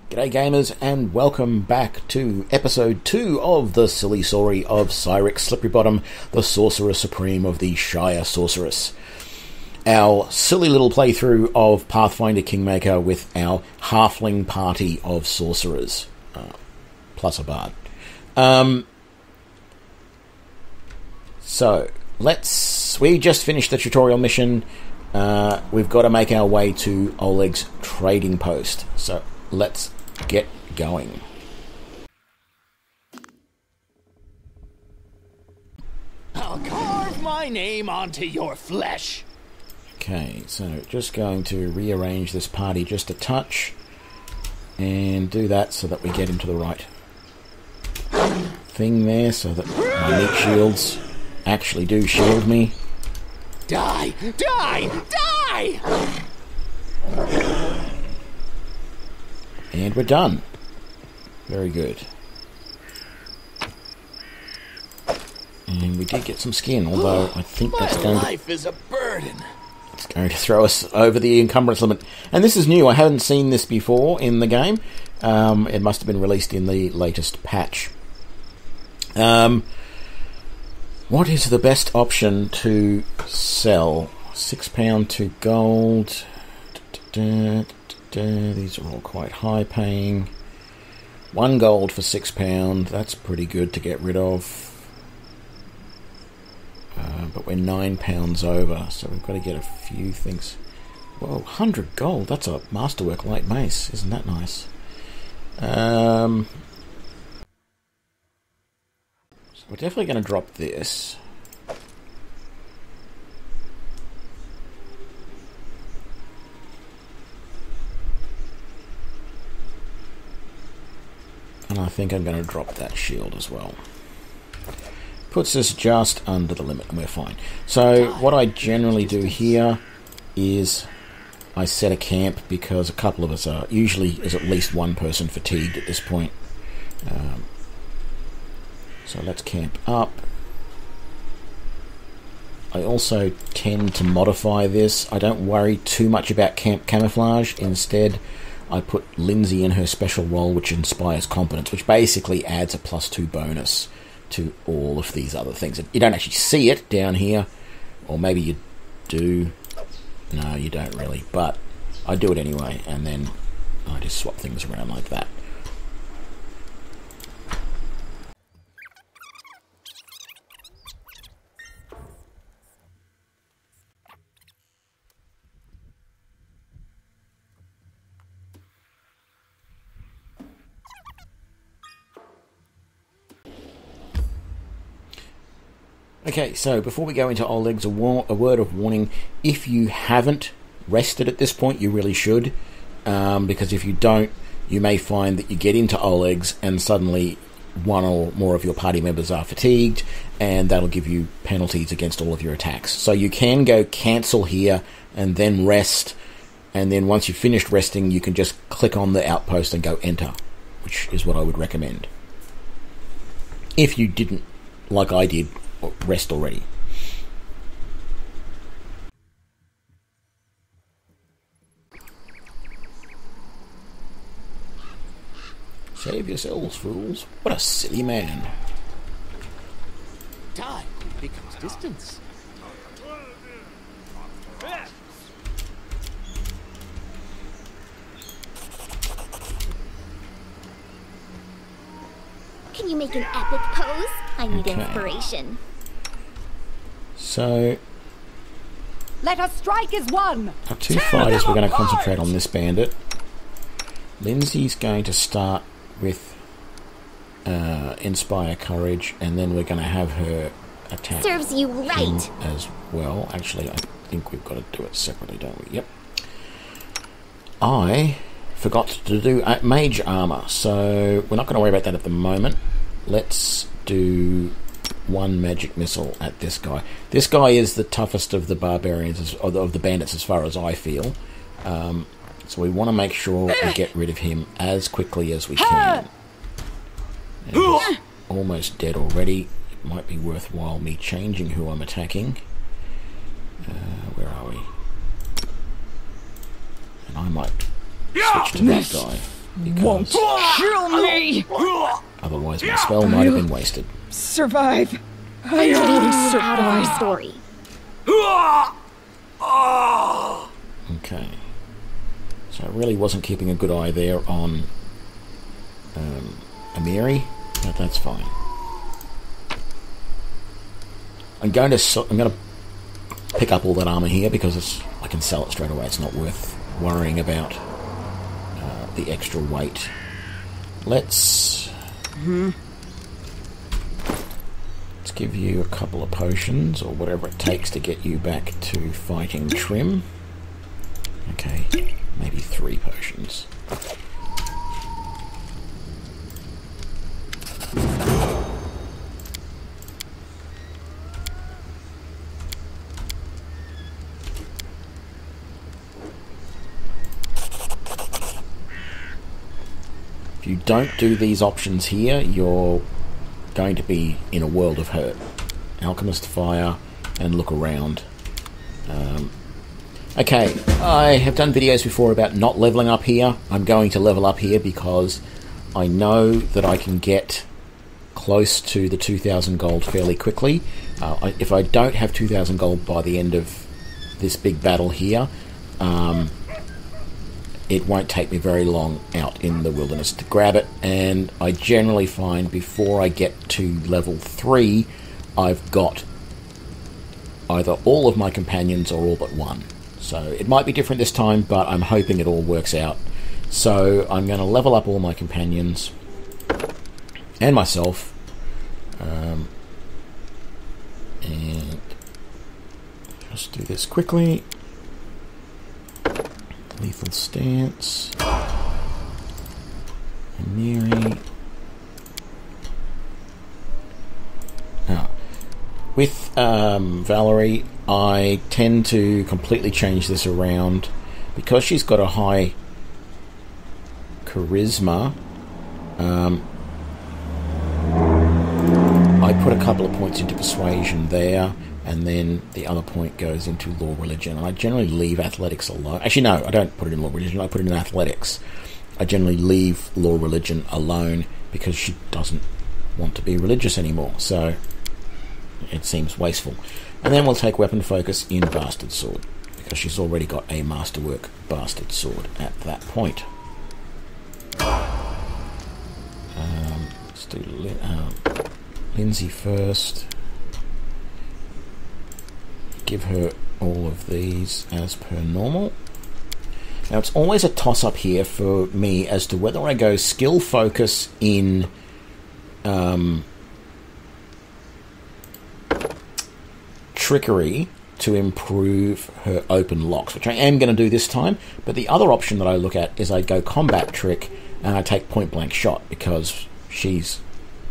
G'day gamers, and welcome back to episode 2 of the silly story of Syrix, Slipperybottom, the Sorcerer Supreme of the Shire Sorcerous. Our silly little playthrough of Pathfinder Kingmaker with our Halfling party of Sorcerers, plus a Bard. We just finished the tutorial mission. We've got to make our way to Oleg's trading post, so let's get going. I'll carve my name onto your flesh. Okay, so just going to rearrange this party just a touch and do that so that we get into the right thing there, so that my meat shields actually do shield me. Die! Die! Die! And we're done. Very good. And we did get some skin, although I think that's going to... My life is a burden. It's going to throw us over the encumbrance limit. And this is new. I haven't seen this before in the game. It must have been released in the latest patch. What is the best option to sell? £6 to gold. These are all quite high paying. 1 gold for £6. That's pretty good to get rid of. But we're £9 over, so we've got to get a few things. Whoa, 100 gold. That's a masterwork light mace. Isn't that nice? So we're definitely going to drop this. And I think I'm going to drop that shield as well. Puts us just under the limit and we're fine. So what I generally do here is I set a camp because a couple of us are, usually is at least one person fatigued at this point. So let's camp up. I also tend to modify this. I don't worry too much about camp camouflage. Instead, I put Linzi in her special role, which inspires competence, which basically adds a +2 bonus to all of these other things. You don't actually see it down here, or maybe you do. No, you don't really, but I do it anyway, and then I just swap things around like that. Okay, so before we go into Oleg's, a word of warning. If you haven't rested at this point, you really should, because if you don't, you may find that you get into Oleg's and suddenly one or more of your party members are fatigued, and that'll give you penalties against all of your attacks. So you can go cancel here and then rest, and then once you've finished resting, you can just click on the outpost and go enter, which is what I would recommend. If you didn't, like I did, rest already. Save yourselves, fools. What a silly man. Time becomes distance. Can you make an epic pose? I need inspiration. So, let us strike as one. our 2 fighters, we're going to concentrate on this bandit. Linzi's going to start with Inspire Courage, and then we're going to have her attack. Serves you right. As well. Actually, I think we've got to do it separately, don't we? Yep. I forgot to do mage armor, so we're not going to worry about that at the moment. Let's do 1 magic missile at this guy. This guy is the toughest of the barbarians, of the bandits, as far as I feel. So we want to make sure we get rid of him as quickly as we can. And he's almost dead already. It might be worthwhile me changing who I'm attacking. Where are we? And I might switch to that guy. Won't kill me! Otherwise my spell might have been wasted. Survive. Leading you out of our story. Okay. So I really wasn't keeping a good eye there on Amiri, but that's fine. I'm going to pick up all that armor here because I can sell it straight away. It's not worth worrying about the extra weight. Let's give you a couple of potions or whatever it takes to get you back to fighting trim. Okay, maybe 3 potions. If you don't do these options here, you're going to be in a world of hurt. Alchemist Fire and look around. Okay, I have done videos before about not leveling up here. I'm going to level up here because I know that I can get close to the 2,000 gold fairly quickly. If I don't have 2,000 gold by the end of this big battle here, it won't take me very long out in the wilderness to grab it, and I generally find before I get to level 3, I've got either all of my companions or all but one. So it might be different this time, but I'm hoping it all works out. So I'm going to level up all my companions and myself, and just do this quickly. Lethal Stance. Amiri. Now, with Valerie, I tend to completely change this around. Because she's got a high charisma, I put a couple of points into persuasion there, and then the other point goes into law religion. And I generally leave athletics alone. Actually, no, I don't put it in law religion. I put it in athletics. I generally leave law religion alone because she doesn't want to be religious anymore. So it seems wasteful. And then we'll take weapon focus in Bastard Sword because she's already got a Masterwork Bastard Sword at that point. Let's do Linzi first. Give her all of these as per normal. Now it's always a toss-up here for me as to whether I go skill focus in trickery to improve her open locks, which I am going to do this time, but the other option that I look at is I go combat trick and I take point blank shot because she's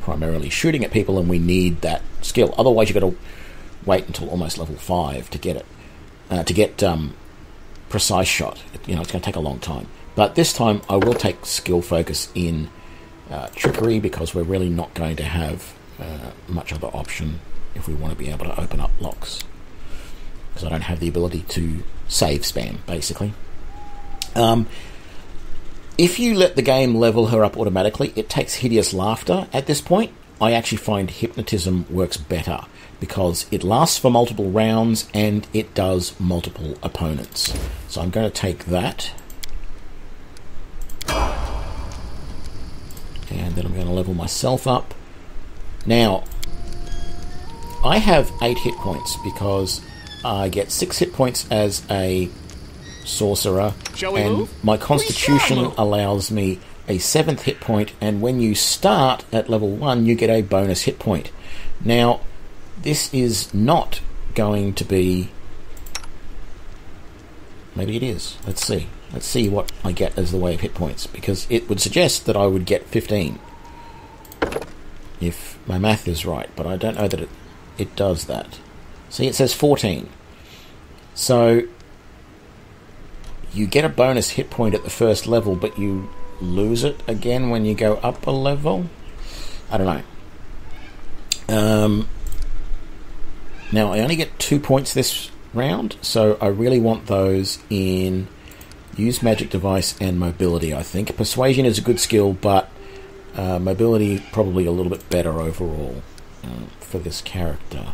primarily shooting at people and we need that skill. Otherwise you've got to wait until almost level 5 to get it, to get precise shot. It's going to take a long time. But this time I will take skill focus in trickery because we're really not going to have much other option if we want to be able to open up locks. Because I don't have the ability to save spam, basically. If you let the game level her up automatically, it takes Hideous Laughter at this point. I actually find Hypnotism works better because it lasts for multiple rounds and it does multiple opponents. So I'm going to take that. And then I'm going to level myself up. Now, I have 8 hit points because I get 6 hit points as a sorcerer, and my constitution allows me a 7th hit point, and when you start at level 1 you get a bonus hit point. Now this is not going to be, maybe it is, let's see what I get as the way of hit points, because it would suggest that I would get 15 if my math is right, but I don't know that it does that. See, it says 14. So you get a bonus hit point at the first level, but you lose it again when you go up a level? I don't know. Now, I only get 2 points this round, so I really want those in Use magic device and mobility, I think. Persuasion is a good skill, but mobility probably a little bit better overall for this character.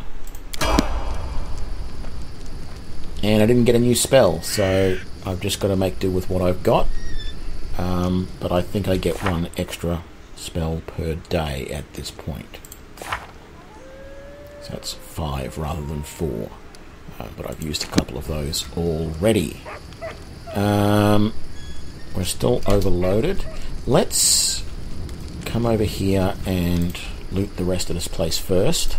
And I didn't get a new spell, so I've just got to make do with what I've got. But I think I get one extra spell per day at this point. So that's 5 rather than 4. But I've used a couple of those already. We're still overloaded. Let's come over here and loot the rest of this place first.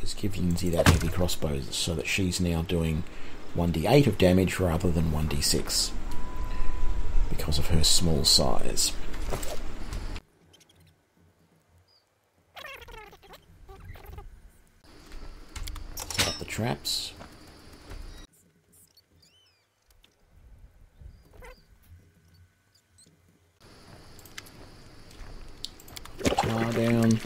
Just give Linzi that heavy crossbow so that she's now doing 1d8 of damage rather than 1d6 because of her small size. Set up the traps. Tar down.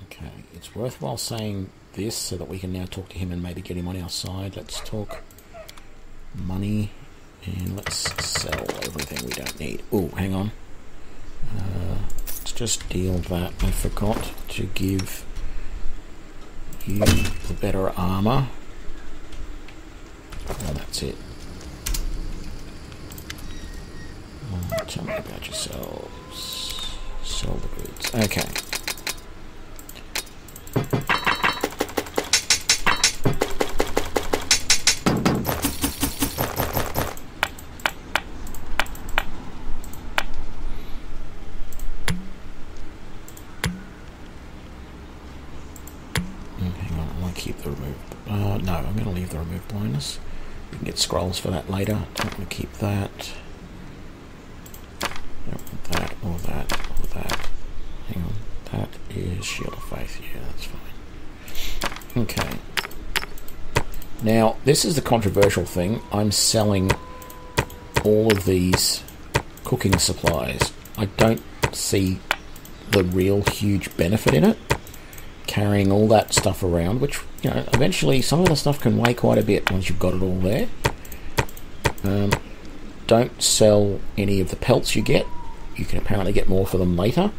Okay, it's worthwhile saying this so that we can now talk to him and maybe get him on our side. Let's talk money and let's sell everything we don't need. Oh, hang on. Let's just deal that. I forgot to give you the better armor. Oh, that's it. Tell me about yourselves. Sell the goods. Okay. No, I'm going to leave the remove blindness. We can get scrolls for that later. Don't want to keep that. Don't want that, or that, or that. Hang on. That is Shield of Faith. Yeah, that's fine. Okay. Now, this is the controversial thing. I'm selling all of these cooking supplies. I don't see the real huge benefit in it. Carrying all that stuff around, which, you know, eventually some of the stuff can weigh quite a bit once you've got it all there. Don't sell any of the pelts you get. You can apparently get more for them later.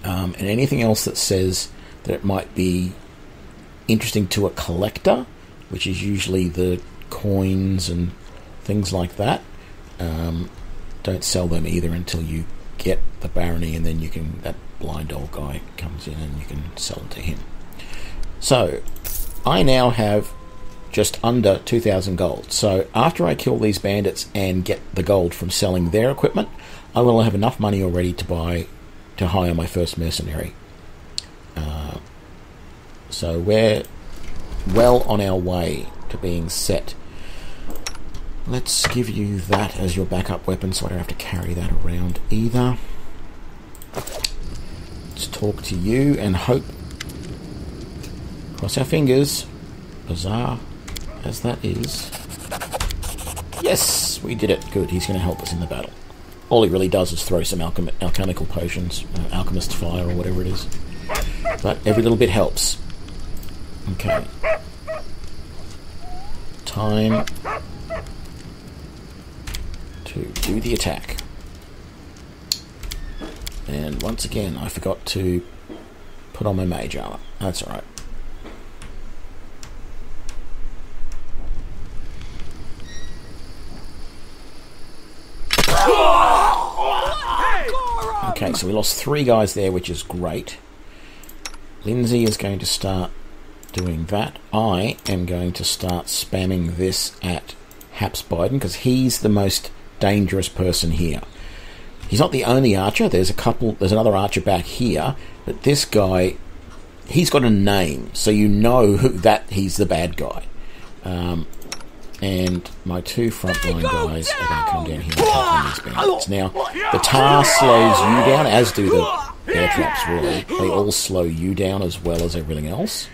And anything else that says that it might be interesting to a collector, which is usually the coins and things like that, don't sell them either until you get the barony, and then you can, that blind old guy comes in and you can sell them to him. So I now have just under 2,000 gold. So after I kill these bandits and get the gold from selling their equipment, I will have enough money already to hire my first mercenary. So we're well on our way to being set. Let's give you that as your backup weapon so I don't have to carry that around either. Let's talk to you and hope, cross our fingers, bizarre as that is. Yes, we did it. Good, he's going to help us in the battle. All he really does is throw some alchemical potions, alchemist fire or whatever it is. But every little bit helps. Okay. Time to do the attack. And once again, I forgot to put on my mage armor. That's alright. Okay, so we lost 3 guys there, which is great. Linzi is going to start doing that. I am going to start spamming this at Halfling because he's the most dangerous person here. He's not the only archer. There's another archer back here, but this guy, he's got a name, so you know that he's the bad guy. And my 2 frontline guys are going to come down here and help on these bandits. Now, the tar slows you down, as do the bear traps, really. They all slow you down as well as everything else.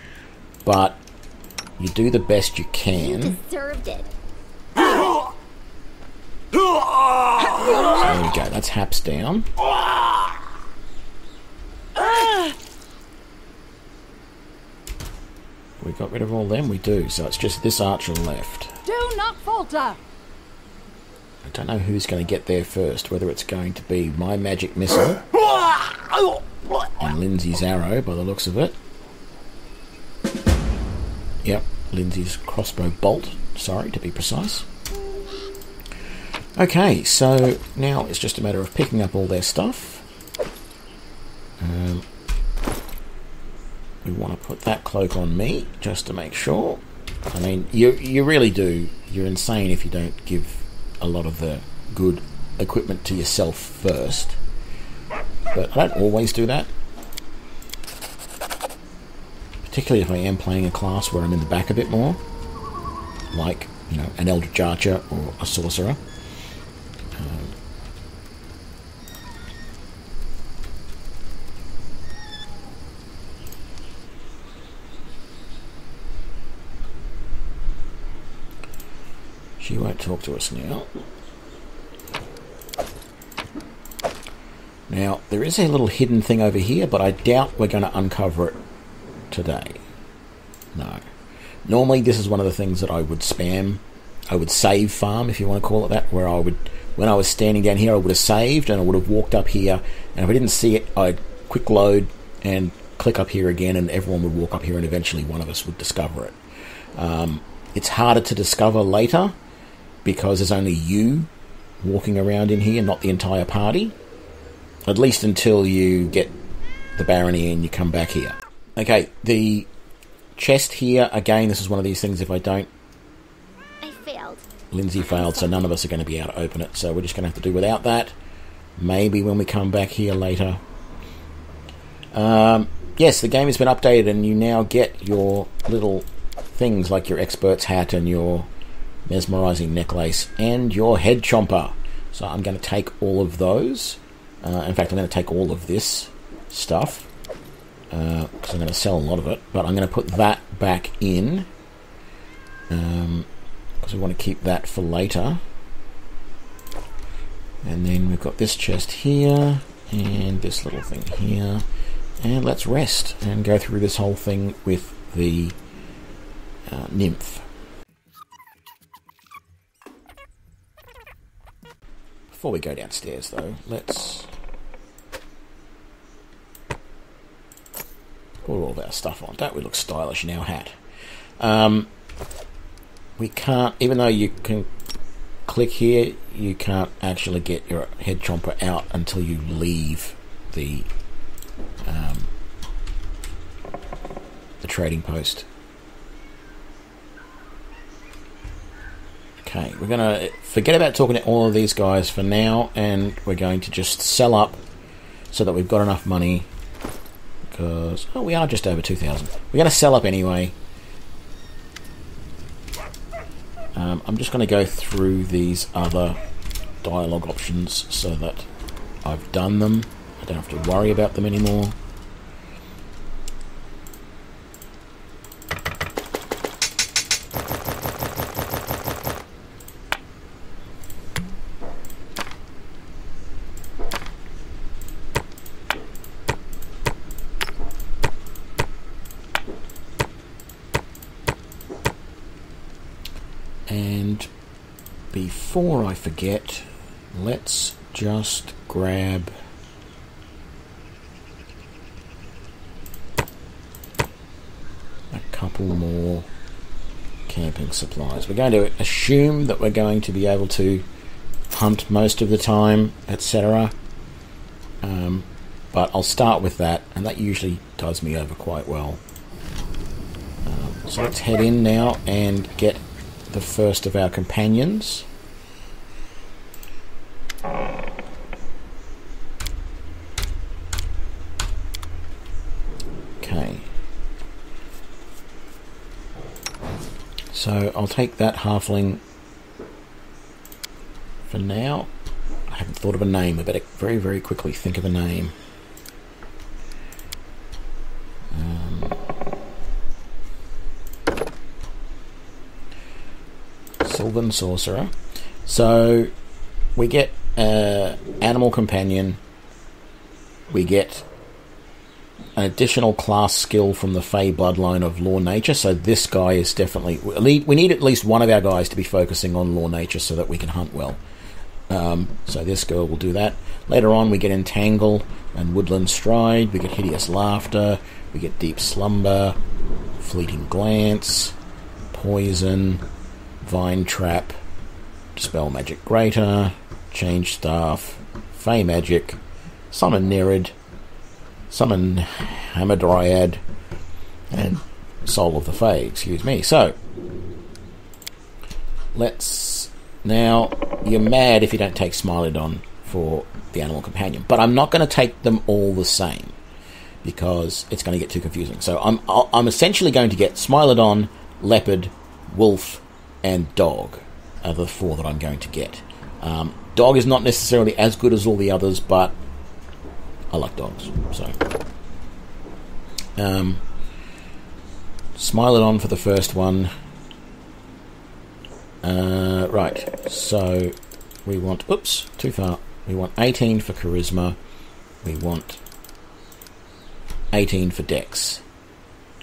But you do the best you can. You deserved it. There we go, that's Haps down. We got rid of all them, we do, so it's just this archer left. Do not falter. I don't know who's going to get there first, whether it's going to be my magic missile and Linzi's arrow, by the looks of it. Yep, Linzi's crossbow bolt, sorry, to be precise. Okay, so now it's just a matter of picking up all their stuff. We want to put that cloak on me, just to make sure. I mean, you really do. You're insane if you don't give a lot of the good equipment to yourself first. But I don't always do that. Particularly if I am playing a class where I'm in the back a bit more. Like, you know, an Eldritch Archer or a Sorcerer. She won't talk to us now. Now, there is a little hidden thing over here, but I doubt we're going to uncover it today. No. Normally, this is one of the things that I would spam. I would save farm, if you want to call it that, where I would, when I was standing down here, I would have saved, and I would have walked up here, and if I didn't see it, I'd quick load and click up here again, and everyone would walk up here, and eventually one of us would discover it. It's harder to discover later, because there's only you walking around in here, not the entire party. At least until you get the barony and you come back here. Okay, the chest here, again, this is one of these things, if I don't... I failed. Linzi failed, so none of us are going to be able to open it, so we're just going to have to do without that. Maybe when we come back here later. Yes, the game has been updated, and you now get your little things like your expert's hat and your mesmerizing necklace and your head chomper. So I'm going to take all of those. In fact, I'm going to take all of this stuff because I'm going to sell a lot of it, but I'm going to put that back in because we want to keep that for later. And then we've got this chest here and this little thing here, and let's rest and go through this whole thing with the nymph. Before we go downstairs, though, let's put all of our stuff on. Don't we look stylish in our hat? We can't, even though you can click here, you can't actually get your head chomper out until you leave the trading post. Okay, we're going to forget about talking to all of these guys for now, and we're going to just sell up so that we've got enough money, because, oh, we are just over 2,000. We're going to sell up anyway. I'm just going to go through these other dialogue options so that I've done them. I don't have to worry about them anymore. And before I forget, let's just grab a couple more camping supplies. We're going to assume that we're going to be able to hunt most of the time, etc. But I'll start with that, and that usually does me over quite well. So let's head in now and get the first of our companions. Okay. So I'll take that halfling for now. I haven't thought of a name. I better very, very quickly think of a name. Sylvan Sorcerer. So we get animal companion. We get an additional class skill from the Fey bloodline of Law Nature, so this guy is definitely... We need at least one of our guys to be focusing on Law Nature so that we can hunt well. So this girl will do that. Later on we get Entangle and Woodland Stride, we get Hideous Laughter, we get Deep Slumber, Fleeting Glance, Poison, Vine Trap, Dispel Magic Greater, Change Staff, Fey Magic, Summon Nereid, Summon Hamadryad, and Soul of the Fae, excuse me. So, let's... Now, you're mad if you don't take Smilodon for the Animal Companion, but I'm not going to take them all the same, because it's going to get too confusing. So I'm essentially going to get Smilodon, Leopard, Wolf, and Dog are the 4 that I'm going to get. Dog is not necessarily as good as all the others, but I like dogs, so... Smilodon for the first one. Right, so we want... Oops, too far. We want 18 for Charisma. We want 18 for Dex.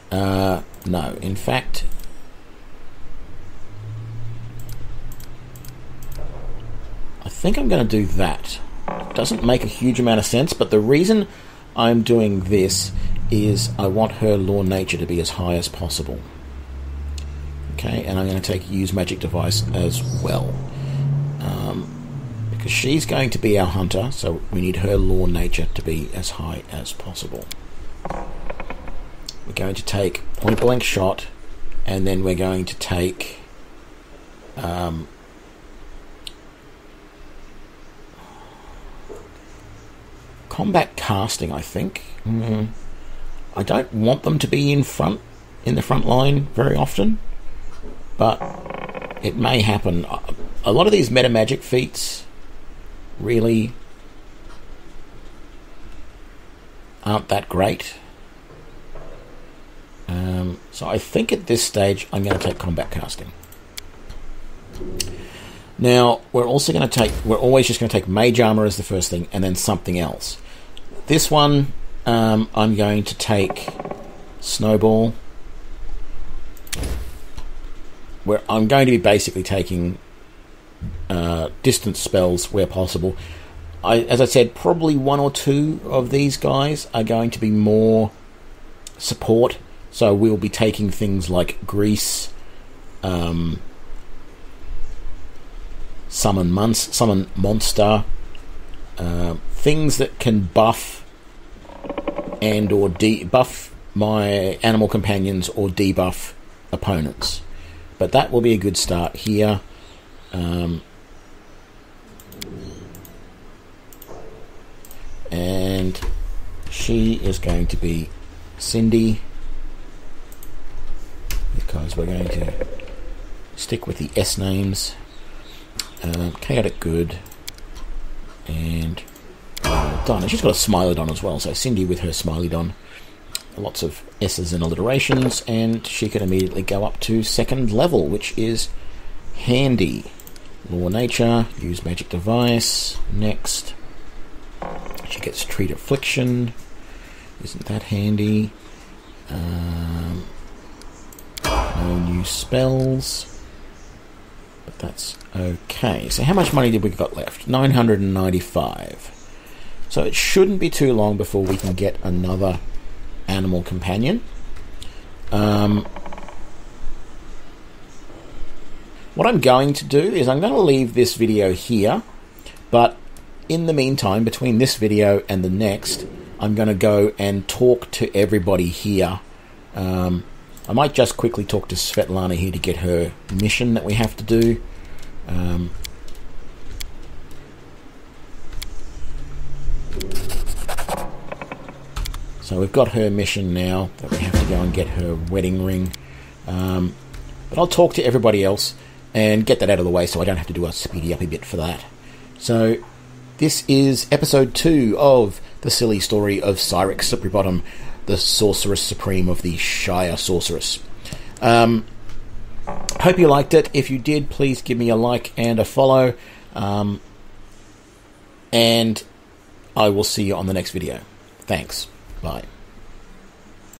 No, in fact... I think I'm going to do that. Doesn't make a huge amount of sense, but the reason I'm doing this is I want her Law Nature to be as high as possible. Okay, and I'm going to use Magic Device as well. Because she's going to be our hunter, so we need her Law Nature to be as high as possible. We're going to take Point Blank Shot, and then we're going to take... Combat Casting, I think. I don't want them to be in the front line very often, but it may happen. A lot of these meta magic feats really aren't that great. So I think at this stage I'm going to take Combat Casting. Now, we're always just going to take Mage Armor as the first thing, and then something else. This one, I'm going to take Snowball, where I'm going to be basically taking distance spells where possible. As I said, probably 1 or 2 of these guys are going to be more support, so we'll be taking things like Grease, Summon Monster, things that can buff and or debuff my animal companions or debuff opponents. But that will be a good start here. And she is going to be Cindy, because we're going to stick with the S names. Chaotic Good, and done. And she's got a Smilodon as well, so Cindy with her Smilodon. Lots of S's and alliterations, and she can immediately go up to 2nd level, which is handy. Law Nature, use Magic Device, next. She gets Treat Affliction, isn't that handy? No new spells. But that's okay. So how much money did we got left? 995. So it shouldn't be too long before we can get another animal companion. What I'm going to do is I'm going to leave this video here, but in the meantime, between this video and the next, I'm going to go and talk to everybody here. I might just quickly talk to Svetlana here to get her mission that we have to do. So we've got her mission now, that we have to go and get her wedding ring. But I'll talk to everybody else and get that out of the way so I don't have to do a speedy uppy bit for that. So this is episode 2 of the silly story of Syrix Slipperybottom, the Sorceress Supreme of the Shire Sorceress. Hope you liked it. If you did, please give me a like and a follow. and I will see you on the next video. Thanks. Bye.